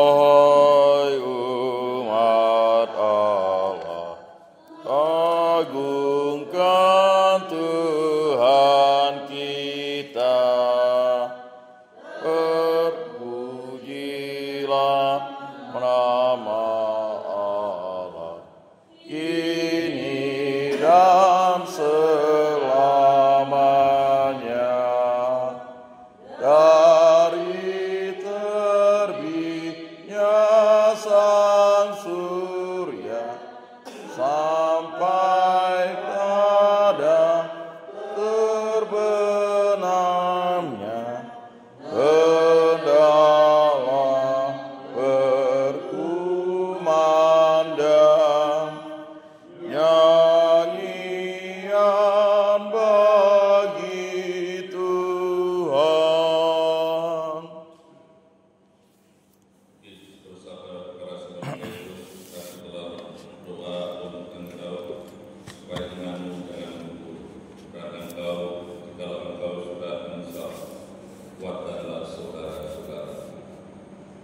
Ihai umat Allah, agungkan Tuhan kita, terpujilah nama Allah, kini dan selamanya. Dari terbitnya sang surya sampai pada terbenamnya, hendaklah berkumandang nyanyian bagi Tuhan. Yesus bersabda kepada Simon Petrus, "Kasihlah doa untuk engkau, supaya imanmu jangan luntur. Dan engkau, jikalau engkau sudah menyesal, kuatkanlah saudara-saudara."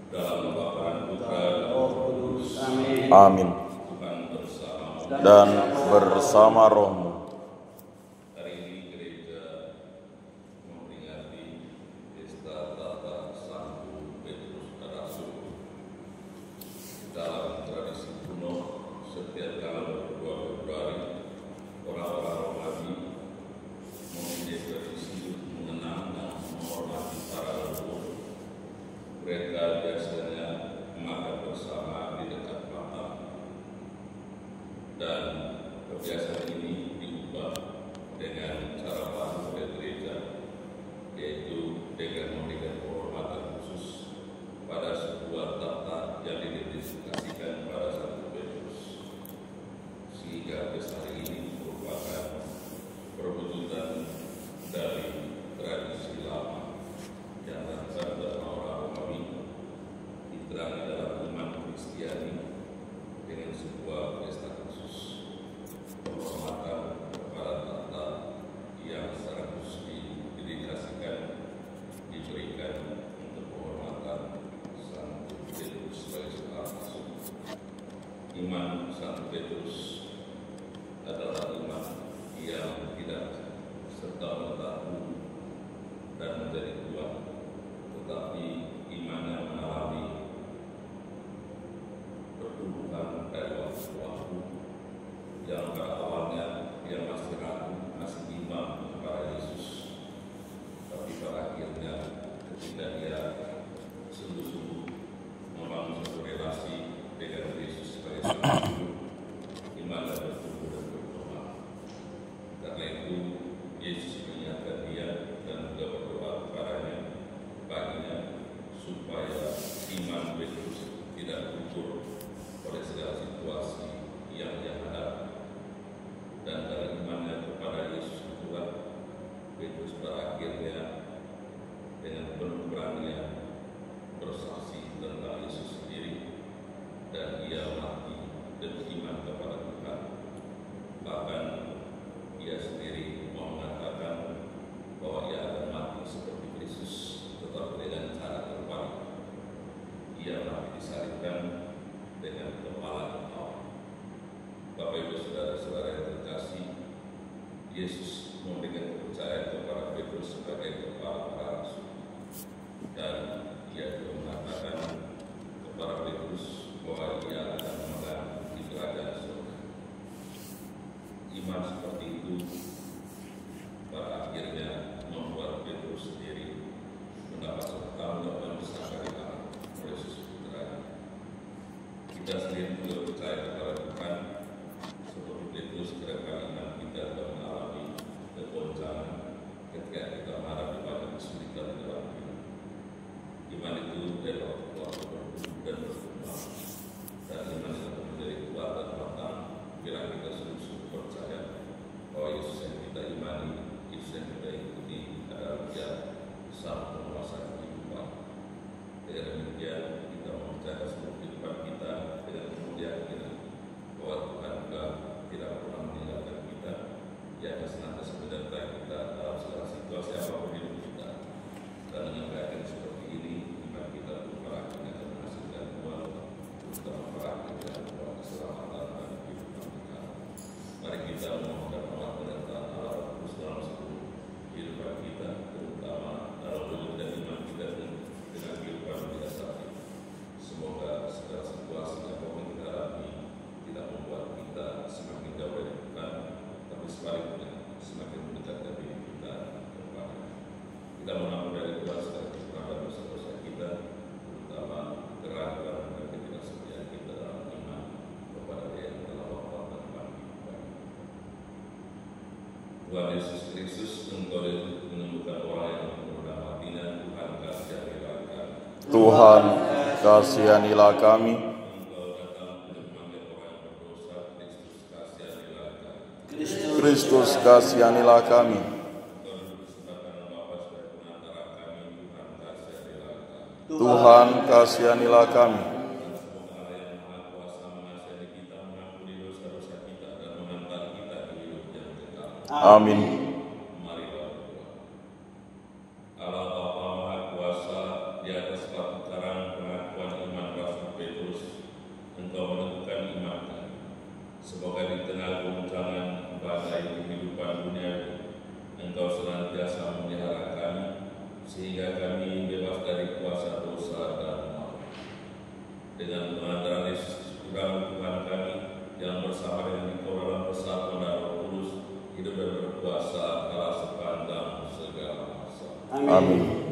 Dalam lapangan Putra dan Roh Kudus. Amin. Tuhan bersama. Dan bersama rohmu. Hari ini gereja memperingati pesta tahta Santo Petrus Rasul. Dalam tradisi kuno, setiap tanggal 2 Februari, orang-orang Romawi memiliki tradisi mengenang dan menghormati para leluhur. Mereka biasanya makan bersama di dekat makam, dan kebiasaan ini diubah dengan cara baru oleh gereja, yaitu dengan memberikan penghormatan khusus pada sebuah tahta yang didedikasikan pada Santo Petrus, sehingga pesta ini merupakan perwujudan dari tradisi lama yang datang dari orang Romawi, diterangi dalam iman Kristiani dengan sebuah pesta khusus penghormatan kepada tahta yang secara khusus didedikasikan, diberikan untuk penghormatan Santo Petrus sebagai seorang rasul. Iman Santo Petrus adalah iman yang tidak serta-merta dan menjadi kuat, tetapi iman yang mengalami pertumbuhan dari waktu ke waktu, yang pada awalnya dia masih ragu, masih bimbang kepada Yesus, tapi pada akhirnya ketika dia sungguh-sungguh membangun satu relasi dengan Yesus sebagai Sang Guru, imannya bertumbuh dan berkembang. Karena itu Yesus mengingatkan dia dan juga Yesus memberikan kepercayaan kepada Petrus sebagai kepala para rasul. Dan ia juga mengatakan kepada Petrus bahwa ia akan memegang di kerajaan surga. Iman seperti itu pada akhirnya membuat Petrus sendiri mendapat pertanggung besar dari Allah oleh Yesus Putra. Kita sendiri juga percaya kepada Tuhan seperti Petrus, gerakan iman kita telah mengalami kegoncangan ketika kita menghadapi banyak kesulitan dalam hidup. Iman itu adalah waktu bertumbuh dan berkembang, dan iman itu menjadi kuat dan matang bila kita sungguh-sungguh percaya bahwa Yesus yang kita imani, Yesus yang kita ikuti adalah Dia sang penguasa kehidupan. Dengan demikian kita mempercayai seluruh kehidupan kita dengan penuh keyakinan bahwa Tuhan juga tidak pernah meninggalkan kita. Dia akan senantiasa menyertai kita dalam segala situasi apapun hidup kita. Dan dengan keyakinan seperti ini, iman kita pun pada akhirnya akan menghasilkan buah, terutama pada akhirnya buah keselamatan dan kehidupan kita. Mari kita memohon Allah penyertaan Allah terus dalam seluruh kehidupan kita, terutama dalam wujud dan iman kita dengan kehidupan kita saat ini. Semoga segala situasi yang kita hadapi tidak membuat kita semakin jauh dari Tuhan, tapi sebaliknya semakin mendekat dari kita kepada. Kita mengaku dari Tuhan segala kekurangan dosa-dosa kita, terutama keraguan dan ketidaksetiaan kita dalam iman kepada Dia yang telah wafat dan bangkit kembali. Tuhan Yesus Kristus, Engkau menyembuhkan orang yang menurunkan matinya. Tuhan kasihanilah kami. Tuhan, kasihanilah kami. Engkau datang untuk memanggil orang yang berdosa. Kristus kasihanilah kami. Kristus, kasihanilah kami. Engkau duduk sebelah kanan Bapa sebagai penantara kami. Tuhan kasihanilah kami. Tuhan, kasihanilah kami. Dan semoga Allah yang Maha Kuasa mengasihani kita, mengampuni dosa-dosa kita, dan mengantar kita ke hidup yang kekal. Amin. Marilah berdoa. Allah Bapa Maha Kuasa, di atas batu karang pengakuan iman Rasul Petrus, Engkau meneguhkan iman kami. Semoga di tengah goncangan badai kehidupan dunia, Engkau senantiasa memelihara kami, sehingga kami bebas dari kuasa dosa dan maut. Dengan pengantaran Yesus Tuhan kami, yang bersama dengan Engkau dalam persatuan dan Roh Kudus, hidup dan berkuasa Allah sepanjang segala masa. Amin.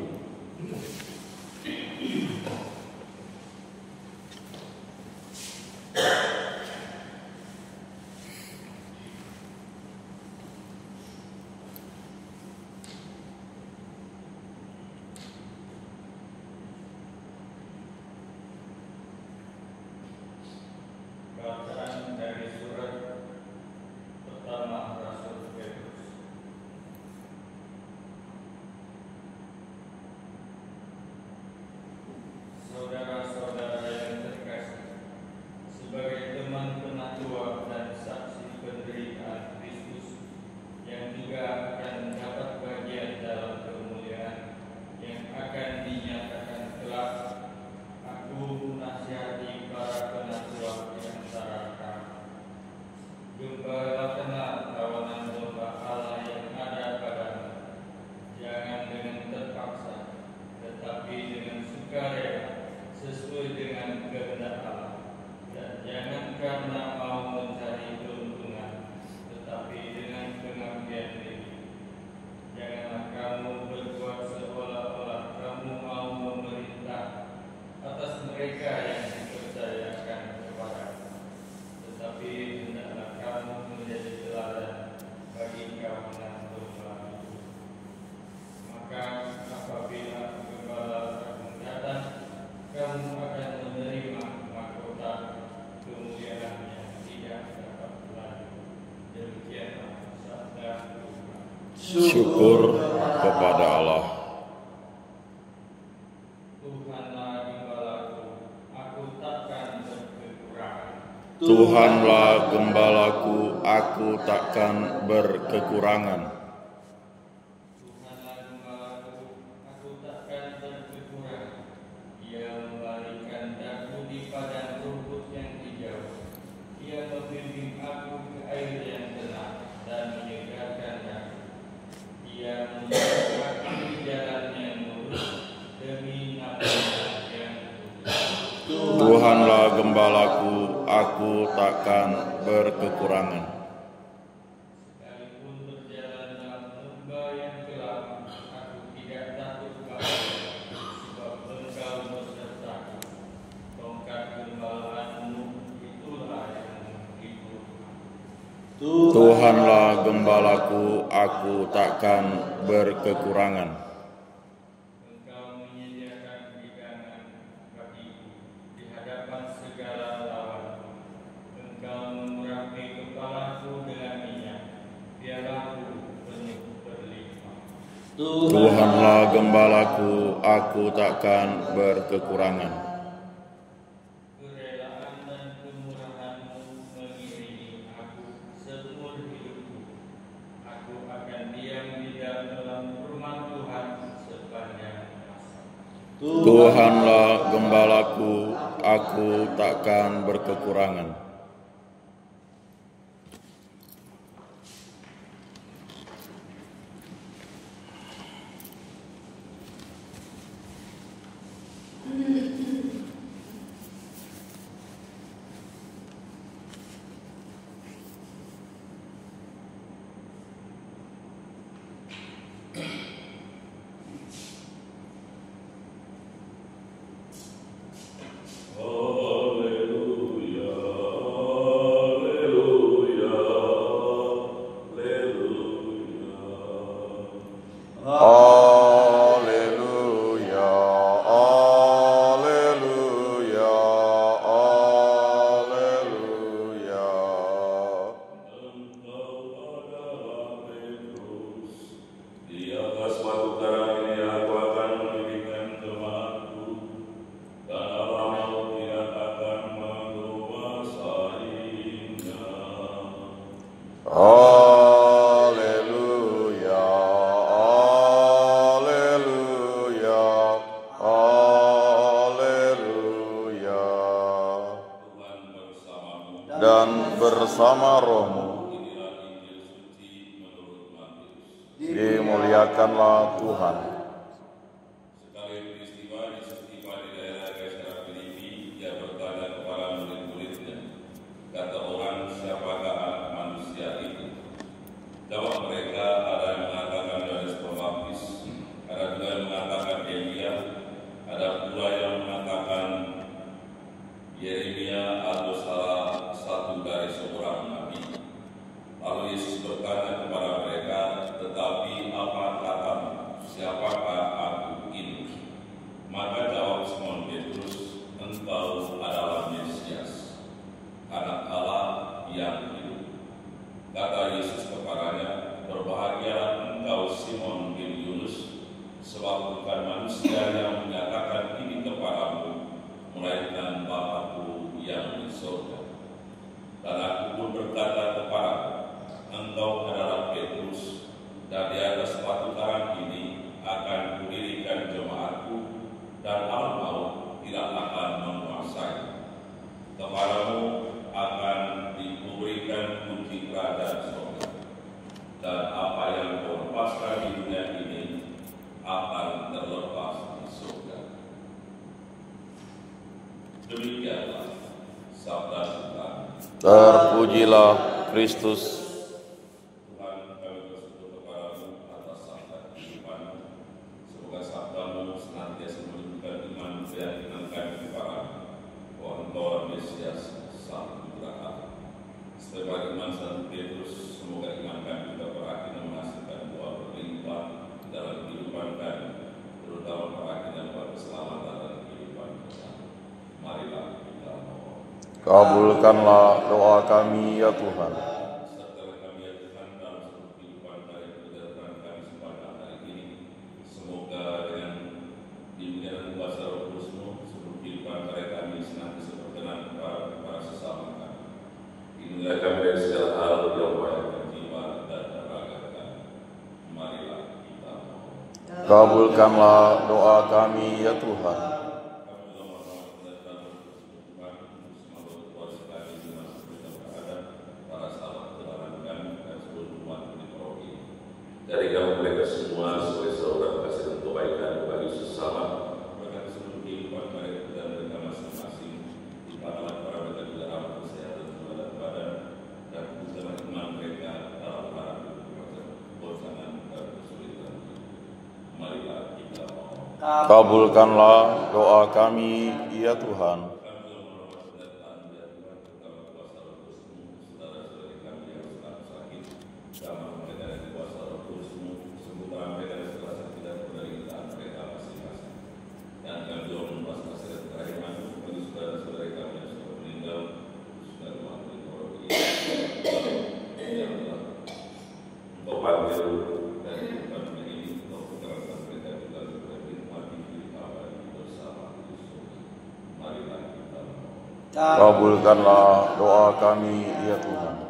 Bacaan dari surat pertama Rasul Petrus. Saudara-saudara yang terkasih, sebagai teman penatua dan saksi penderitaan Kristus yang juga akan mendapat bagian dalam kemuliaan yang akan dinyatakan kelak, aku menasihati para penatua di antara kamu. Gembalakanlah kawanan domba Allah yang ada padamu, jangan dengan terpaksa, tetapi dengan sukarela, sesuai dengan kehendak Allah. Dan jangan karena mau mencari keuntungan, tetapi dengan pengabdian diri. Janganlah kamu berbuat seolah-olah kamu mau memerintah atas mereka yang dipercayakan kepadamu, tetapi hendaklah kamu menjadi teladan bagi kawanan domba itu. Maka apabila gembala agung datang, kamu akan menerima mahkota kemuliaan yang tidak dapat berlalu. Demikianlah sabda Tuhan. Syukur kepada Allah. Tuhanlah gembalaku, aku takkan berkekurangan. Tuhanlah gembalaku, aku takkan berkekurangan. Tuhanlah gembalaku, aku takkan berkekurangan. Ia membalikan daku di padang rumput yang hijau. Ia membimbing aku ke air yang tenang dan menyegarkan takkan berkekurangan. Sekalipun berjalan dalam lembah yang gelap, aku tidak takut bahaya, sebab Engkau besertaku. Tongkat gembalaanmu itulah yang menghibur. Tuhanlah gembalaku, aku takkan berkekurangan. Engkau menyediakan hidangan bagiku di hadapan segala lawanku. Engkau mengurapi kepalaku dengan minyak, biarlaku penuh berlimpah. Tuhanlah gembalaku, aku takkan berkekurangan. Kerelaan dan kemurahan-Mu mengiringi aku seumur hidupku. Aku akan diam di dalam rumah Tuhan sepanjang masa. Tuhanlah gembalaku, aku takkan berkekurangan. Haleluya, haleluya, haleluya. Di atas batu karang ini aku akan mendirikan jemaatku, dan Allah tidak akan menguasainya. Haleluya, haleluya, haleluya. Tuhan bersamamu. Dan bersama rohmu, Inilah Injil suci menurut Matius. dimuliakanlah Tuhan. Sekali peristiwa di daerah Kaisarea Filipi, ia bertanya kepada murid-muridnya, kata orang, siapakah anak manusia itu? Jawab mereka, ada yang mengatakan Yohanes Pembaptis, ada juga yang mengatakan Elia, ada pula yang mengatakan Yeremia atau salah satu dari seorang nabi. Lalu Yesus bertanya kepada mereka, tetapi apa katamu? Siapakah aku ini? Maka jawab Simon Petrus, engkau adalah Mesias, anak Allah yang hidup. Kata Yesus kepadanya, berbahagialah engkau Simon bin Yunus, sebab bukan manusia yang menyatakan ini kepadamu, melainkan Bapa-Ku yang di surga. Dan aku pun berkata kepadamu, engkau adalah Petrus, dan di atas batu karang ini akan kudirikan jemaatku, dan alam maut tidak akan menguasai. Kepadamu akan diberikan kunci kerajaan surga, dan apa yang kau lepaskan di dunia ini akan terlepas di surga. Demikianlah sabda Tuhan. Terpujilah Kristus. Tuhan, kami bersyukur kepadamu atas sabda kehidupan-Mu. Semoga sabda-Mu senantiasa menunjukkan iman keyakinan kami kepadamu, bahwa Engkau Mesias Sang Putra. Sebagaimana Santo Petrus, semoga iman kami juga berakhir menghasilkan buah berlimpah dalam kehidupan kami, terutama berakhir buah keselamatan dan kehidupan bersama. Marilah kita mohon. Kabulkanlah doa kami ya Tuhan. Sertalah kami ya Tuhan dalam seluruh kehidupan kami, perjalanan kami sepanjang hari ini. Semoga dengan bimbingan kuasa Roh Kudus-Mu, seluruh kehidupan kami senantiasa berkenan kepada sesama kami. Lindungilah kami dari segala hal yang membahayakan jiwa dan raga kami. Marilah kita mohon. Kabulkanlah doa kami ya Tuhan. Kami juga mohon kepada Tuhan untuk semoga berkuasa kami di masa kita berada, para sahabat kebenaran kami dan seluruh umat di roh ini. Dari kami mereka semua sebagai saudara kasih dan kebaikan bagi sesama, berkati seluruh kehidupan mereka dan mereka masing-masing, di pahala para mereka juga rahmat kesehatan dan Kabulkanlah doa kami, ya Tuhan. Kabulkanlah doa kami, ya Tuhan.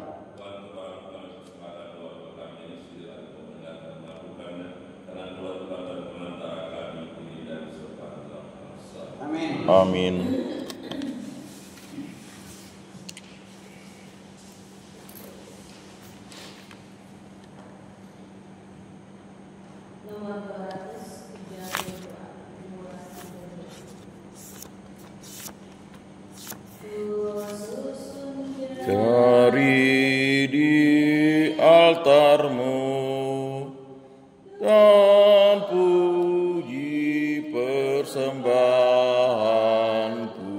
Amin. Nomor 232. Cari di altar-Mu dan puji persembahanku,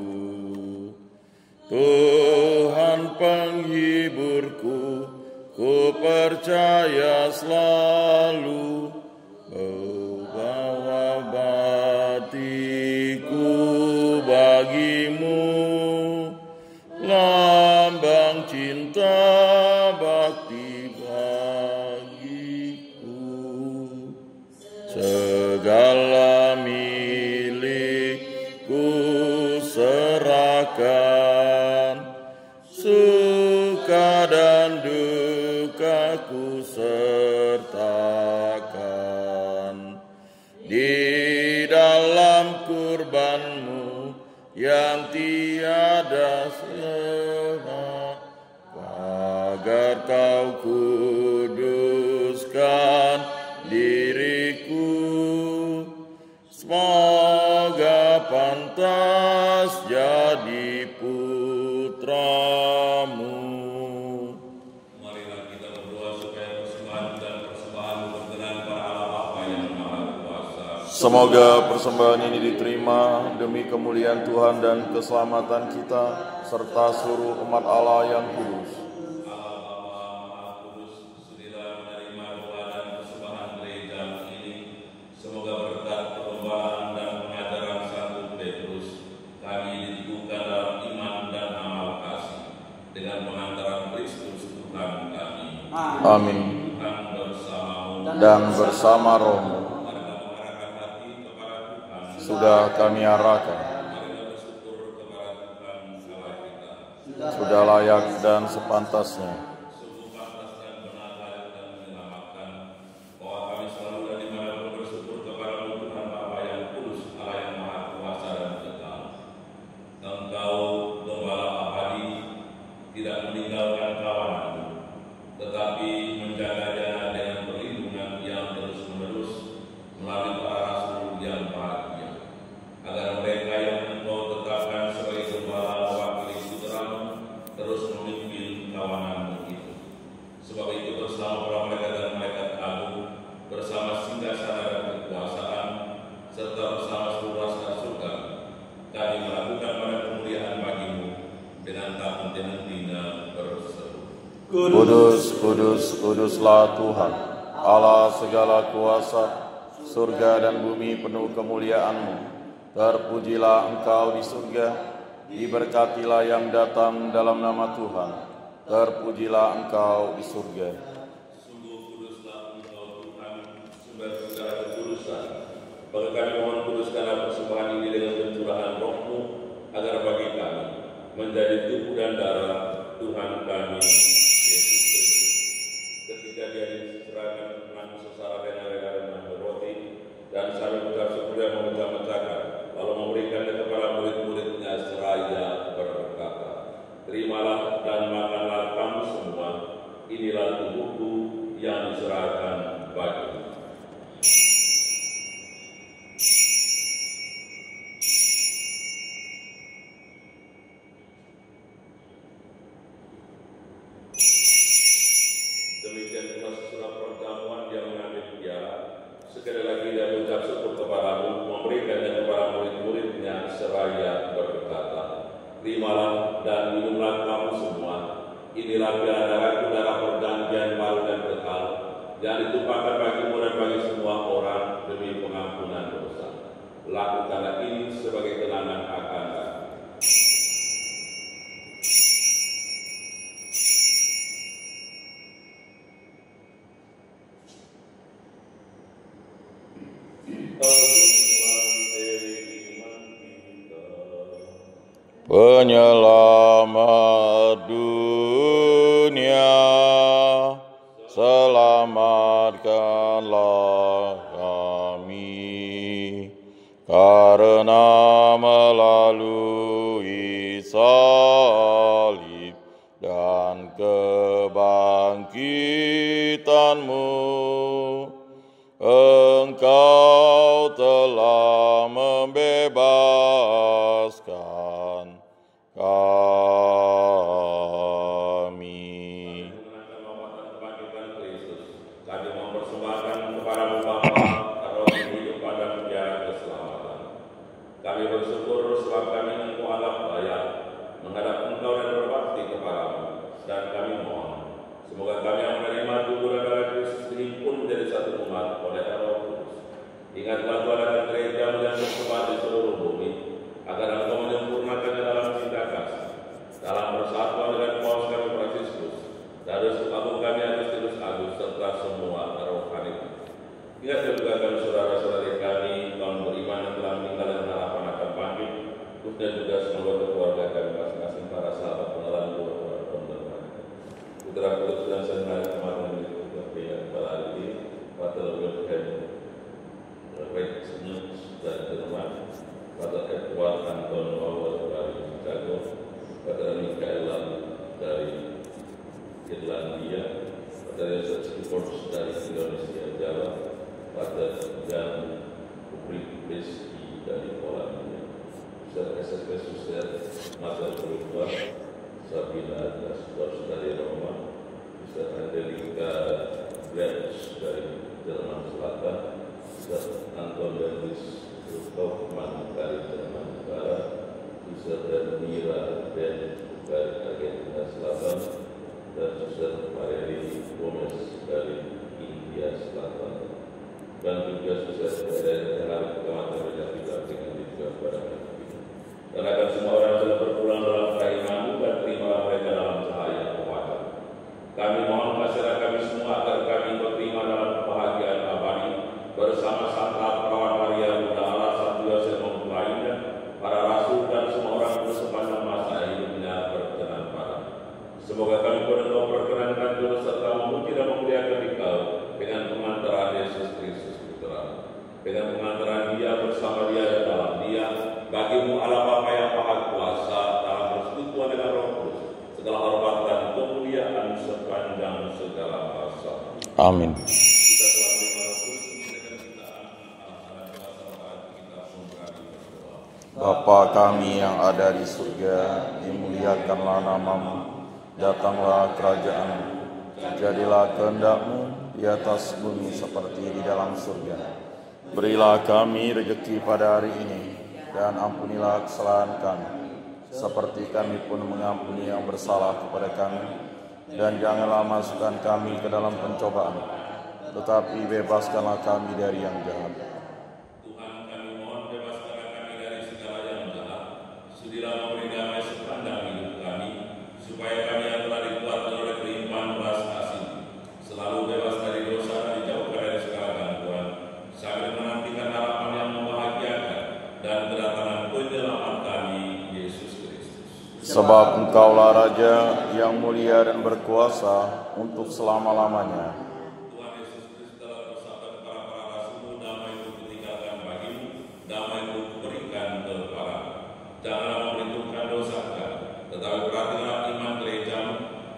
Tuhan penghiburku, ku percaya selalu bahwa batiku bagimu, lambang cinta bakti bagiku, segala milikku serahkan, suka dan dukaku sertakan di dalam kurban-Mu yang tiada sela, agar Kau kuduskan diriku, semoga pantas jadi putra-Mu. Marilah kita berdoa supaya persembahan dan persembahan berkenan pada Allah Bapa yang Maha Kuasa. Semoga persembahan ini diterima demi kemuliaan Tuhan dan keselamatan kita, serta seluruh umat Allah yang kudus. Allah Bapa Maha Kudus, sudilah menerima doa dan persembahan gereja ini. Semoga berkat perlombaan dan pengajaran Santo Petrus, kami diteguhkan dalam iman dan amal kasih, dengan pengantaran Kristus Tuhan kami. Amin. Tuhan bersamamu Dan bersama roh-Mu mengarahkan hati kepada Tuhan. sudah kami arahkan, Marilah bersyukur kepada Tuhan Allah kita. sudah layak dan sepantasnya. Sungguh pantas dan benar layak dan menyelamatkan, bahwa kami selalu dan dimanapun bersyukur kepada Tuhan Bapa yang kudus, Allah yang Maha Kuasa dan kekal. Engkau Gembala abadi, tidak meninggalkan kawanmu, tetapi menjaganya dengan perlindungan yang terus-menerus melalui para rasul yang bahagia, agar mereka yang Engkau tetapkan sebagai gembala mewakili putra-Mu terus memimpin kawananmu itu. Sebab itu bersama para malaikat dan malaikat agung, bersama singgasana dan kekuasaan, serta bersama seluruh rakyat surga, kami melakukan pada kemuliaan bagi-Mu dengan tak henti-hentinya berseru. Kudus, kudus, kuduslah Tuhan, Allah segala kuasa, surga dan bumi penuh kemuliaan-Mu. Terpujilah Engkau di surga, diberkatilah yang datang dalam nama Tuhan. Terpujilah Engkau di surga. Sungguh kuduslah Engkau Tuhan, sumber segala kekudusan. Maka kami mohon kuduskanlah persembahan ini dengan pencurahan Roh-Mu, agar bagi kami menjadi tubuh dan darah Tuhan kami Yesus Kristus. Ketika Dia diserahkan menanggung sengsara dengan rela dan mengambil roti, dan sambil mengucap syukur dan memecah-mecahkan, lalu memberikannya kepada murid-muridnya seraya berkata, terimalah dan makanlah kamu semua, inilah tubuhku yang diserahkan bagimu. Demikian pula sesudah perjamuan Dia mengambil piala, sekali lagi Dia mengucap syukur kepadamu, memberi Inilah darahku, darah perjanjian baru dan kekal, yang ditumpahkan bagimu dan bagi semua orang demi pengampunan dosa. Lakukanlah ini sebagai kenangan akan aku. Penyelamat dunia, selamatkanlah kami, karena melalui salib dan kebangkitan-Mu, Engkau telah membebaskan kami. Kami mempersembahkan kepada-Mu Bapa roh hidup pada penjara keselamatan. Kami bersyukur sebab kami Engkau anggap layak menghadap Engkau dan berbakti kepada-Mu. Dan kami mohon, semoga kami yang menerima tubuh dan darah Kristus dihimpun menjadi satu umat oleh Roh Kudus. Ingatlah Tuhan dan gereja-Mu yang tersebar di seluruh bumi, agar Engkau menyempurnakannya dalam cinta kasih, dalam persatuan dengan Paulus kami Fransiskus, Darus Agung kami Agustinus Agus, serta semua rohani. Ingatlah juga kami saudara-saudari kami yang beriman yang telah meninggal dan harapan akan bangkit, khususnya juga semoga keluarga kami masing-masing, para sahabat pengenalan putra kudus dan senang kemarin itu pada hari ini, Pater Wilhelm Reitznus dari Jerman, Pater Edward Anton Bauer dari Chicago, Pater Michaela dari Irlandia, Pater Joseph Stifford dari Indonesia Jawa, Pater Jan Kubriski dari Polandia, Suster SSP Suster Mater Berubah, Sabina Dastos dari Roma, Suster Angelika Branch dari Jerman Selatan, Suster Anton Dennis Kaufman dari Jerman Barat, Suster Mira Ben dari Argentina Selatan, dan Suster Mareli Gomez dari India Selatan, dan juga Suster dari Kecamatan Rejapita dengan juga pada hari ini. Dan akan semua orang yang sudah berpulang dalam keimanan dan terimalah mereka dalam cahaya kewajiban. Kami mohon masyarakat kami semua agar kami berterima dalam kebahagiaan abadi bersama Santa Perawan Maria Bunda Allah, Santo Yosef lainnya, para rasul dan semua orang kudus sepanjang masa hidupnya berkenan pada. Semoga kami pun Engkau perkenankan turut serta memuji dan memuliakan Engkau dengan pengantaran Yesus Kristus Putra, dengan pengantaran Dia bersama Dia dan dalam Dia, bagimu Allah Bapa yang Maha Kuasa dalam persekutuan dengan Roh Kudus, segala hormat dan kemuliaan sepanjang segala masa. Amin. Bapa kami yang ada di surga, dimuliakanlah nama-Mu, datanglah kerajaan-Mu, jadilah kehendak-Mu di atas bumi seperti di dalam surga. Berilah kami rezeki pada hari ini, dan ampunilah kesalahan kami, seperti kami pun mengampuni yang bersalah kepada kami. Dan janganlah masukkan kami ke dalam pencobaan, tetapi bebaskanlah kami dari yang jahat. Tuhan, kami mohon bebaskanlah kami dari segala yang jahat. Sudilah memberi damai sepanjang hidup kami, supaya kami yang telah dikuatkan oleh kelimpahan belas kasih, selalu bebas dari dosa dan dijauhkan dari segala gangguan, sambil menantikan harapan yang membahagiakan dan kedatangan penyelamat kami, Yesus Kristus. Sebab Engkaulah Raja yang mulia dan berkuasa untuk selama-lamanya. Tuhan Yesus Kristus telah bersabda kepada para rasul, damai itu kutinggalkan bagimu, damai itu kuberikan kepadamu. Janganlah memperhitungkan dosa kami, tetapi perhatikanlah iman gereja-Mu,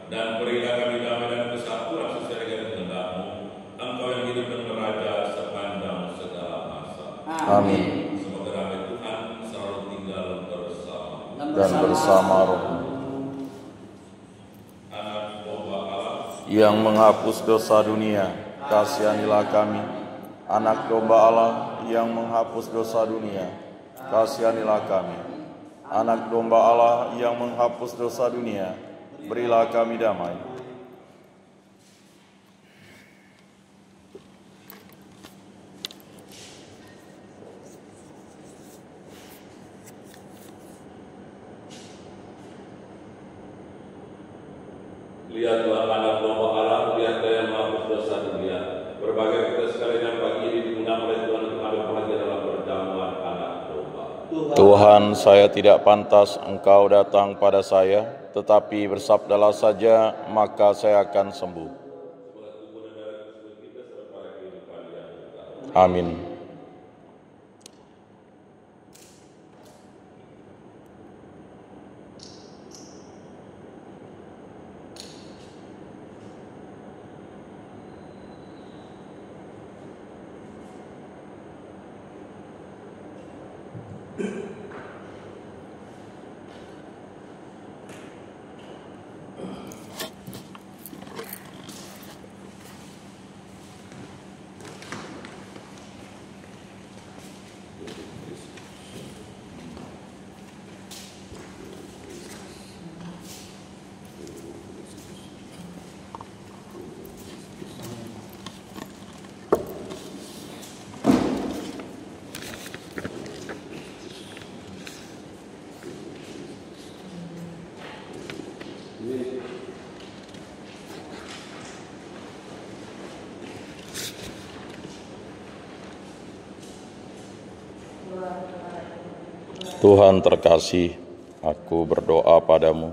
dan berilah kami damai dan kesatuan sesuai dengan kehendak-Mu. Engkau yang hidup dan beraja sepanjang segala masa. Amin. Semoga damai Tuhan selalu tinggal bersama Dan bersama Roh-Mu, anak domba Allah yang menghapus dosa dunia, kasihanilah kami. Anak domba Allah yang menghapus dosa dunia, kasihanilah kami. Anak domba Allah yang menghapus dosa dunia, berilah kami damai. Lihatlah anak domba Allah, lihatlah yang menghapus dosa dunia. Berbagai kita sekalian pagi ini diundang oleh Tuhan untuk ada bahagia dalam perjamuan anak domba. Tuhan, saya tidak pantas Engkau datang pada saya, tetapi bersabdalah saja, maka saya akan sembuh. Amin. Tuhan terkasih, aku berdoa padamu,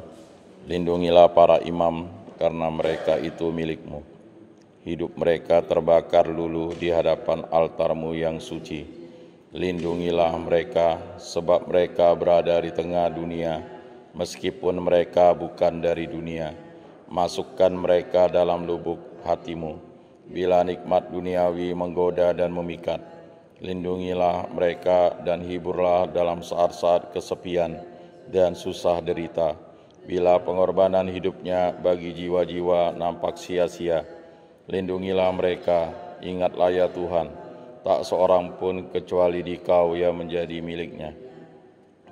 lindungilah para imam, karena mereka itu milik-Mu. Hidup mereka terbakar luluh di hadapan altar-Mu yang suci. Lindungilah mereka, sebab mereka berada di tengah dunia, meskipun mereka bukan dari dunia. Masukkan mereka dalam lubuk hati-Mu, bila nikmat duniawi menggoda dan memikat. Lindungilah mereka dan hiburlah dalam saat-saat kesepian dan susah derita, bila pengorbanan hidupnya bagi jiwa-jiwa nampak sia-sia. Lindungilah mereka, ingatlah ya Tuhan, tak seorang pun kecuali Dikau yang menjadi miliknya.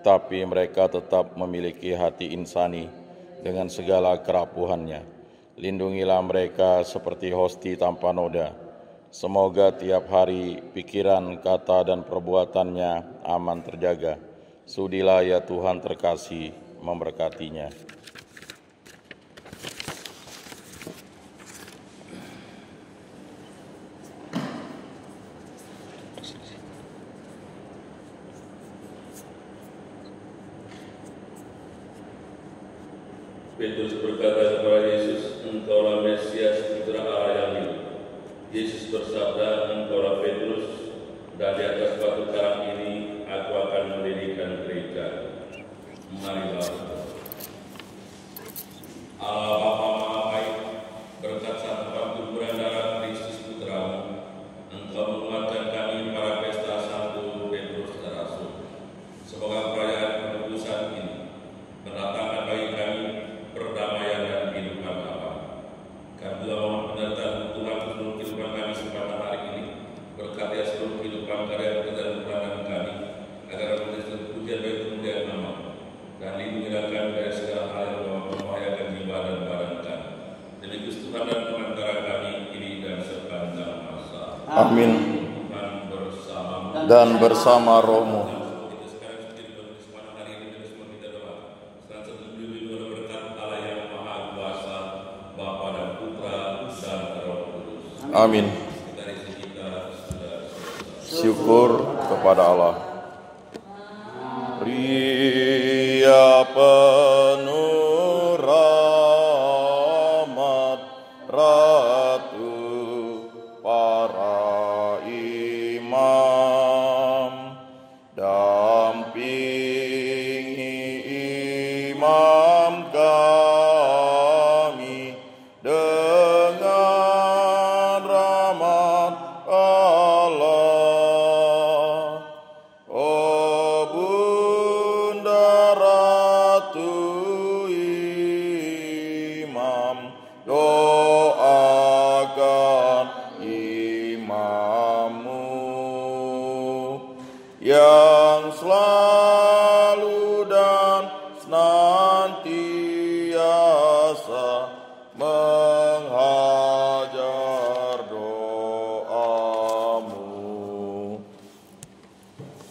Tapi mereka tetap memiliki hati insani dengan segala kerapuhannya. Lindungilah mereka seperti hosti tanpa noda. Semoga tiap hari pikiran, kata, dan perbuatannya aman terjaga. Sudilah ya Tuhan terkasih, memberkatinya. Petrus berkata kepada Yesus, Engkaulah Mesias, Putra Allah yang hidup. Yesus bersabda, Engkaulah Petrus, dan di atas batu karang ini aku akan mendirikan gereja. Marilah berdoa. Allah Bapa Maha Baik, berkat santapan kuburan darah Kristus Putra-Mu, Engkau menguatkan kami para pesta Santo Petrus dan Rasul. Semoga perayaan penebusan ini mendatangkan bagi kami perdamaian dan kehidupan abadi. Kami telah mohon penyertaan Tuhan seluruh kehidupan kami sepanjang hari ini. Berkati seluruh kehidupan karya pekerjaan pelayanan kami, agar menjadi pujian bagi kemuliaan nama dan lindungilah kami dari segala hal yang membahayakan jiwa dan badan kami. Demi Kristus Tuhan dan pengantara kami ini dan sepanjang masa. Amin. Tuhan bersama Dan bersama rohmu. kita sekarang sendiri sepanjang hari ini dan semua kita doa. Sekarang satu dulu berkat Allah yang Maha Kuasa, Bapa dan Putra dan Roh Kudus. Amin. Dari sini kita sudah selesai. Syukur kepada Allah. Pria penuh